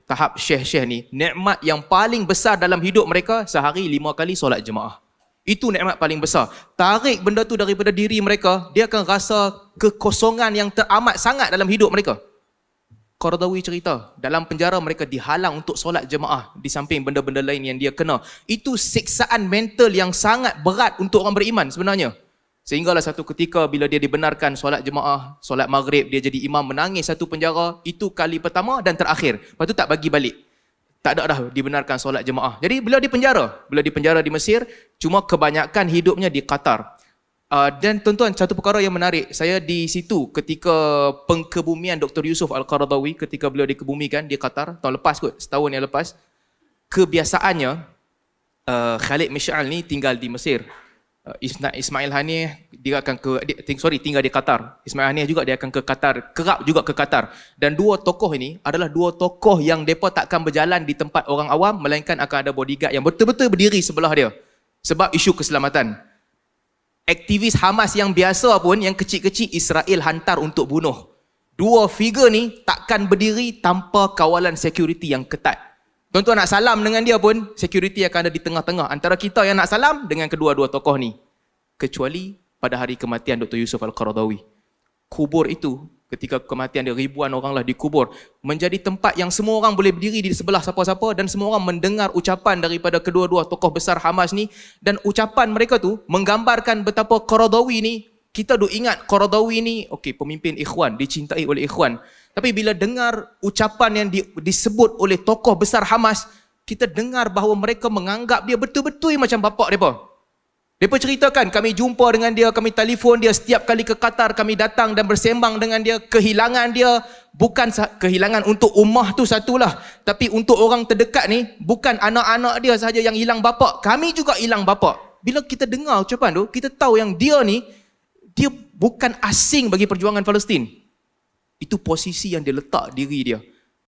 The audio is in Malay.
tahap syekh-syekh ni, nikmat yang paling besar dalam hidup mereka sehari 5 kali solat jemaah. Itu nikmat paling besar. Tarik benda tu daripada diri mereka, dia akan rasa kekosongan yang teramat sangat dalam hidup mereka. Qaradawi cerita, dalam penjara mereka dihalang untuk solat jemaah di samping benda-benda lain yang dia kena. Itu siksaan mental yang sangat berat untuk orang beriman sebenarnya. Sehinggalah satu ketika bila dia dibenarkan solat jemaah, solat maghrib, dia jadi imam, menangis satu penjara. Itu kali pertama dan terakhir. Lepas tu tak bagi balik. Tak ada dah dibenarkan solat jemaah. Jadi beliau dipenjara di Mesir, cuma kebanyakan hidupnya di Qatar. Dan tuan-tuan, satu perkara yang menarik, saya di situ ketika pengkebumian Dr. Yusuf Al-Qaradawi, ketika beliau dikebumikan di Qatar, tahun lepas kot, setahun yang lepas. Kebiasaannya, Khalid Mish'al ni tinggal di Mesir. Ismail Haniyeh dia akan tinggal di Qatar. Ismail Haniyeh juga dia akan ke Qatar, kerap juga ke Qatar. Dan dua tokoh ini adalah dua tokoh yang mereka takkan berjalan di tempat orang awam, melainkan akan ada bodyguard yang betul-betul berdiri sebelah dia. Sebab isu keselamatan. Aktivis Hamas yang biasa pun, yang kecil-kecil, Israel hantar untuk bunuh. Dua figure ni takkan berdiri tanpa kawalan security yang ketat. Tuan-tuan nak salam dengan dia pun, security akan ada di tengah-tengah antara kita yang nak salam dengan kedua-dua tokoh ni. Kecuali pada hari kematian Dr. Yusuf Al-Qaradawi. Kubur itu, ketika kematian dia, ribuan orang lah dikubur, menjadi tempat yang semua orang boleh berdiri di sebelah siapa-siapa dan semua orang mendengar ucapan daripada kedua-dua tokoh besar Hamas ni. Dan ucapan mereka tu menggambarkan betapa Qaradawi ni, kita duk ingat Qaradawi ni, okey, pemimpin ikhwan, dicintai oleh ikhwan. Tapi bila dengar ucapan yang disebut oleh tokoh besar Hamas, kita dengar bahawa mereka menganggap dia betul-betul macam bapak mereka. Mereka ceritakan, kami jumpa dengan dia, kami telefon dia, setiap kali ke Qatar kami datang dan bersembang dengan dia. Kehilangan dia bukan kehilangan untuk ummah tu satulah, tapi untuk orang terdekat ni, bukan anak-anak dia sahaja yang hilang bapak, kami juga hilang bapak. Bila kita dengar ucapan tu, kita tahu yang dia ni, dia bukan asing bagi perjuangan Palestin. Itu posisi yang dia letak diri dia.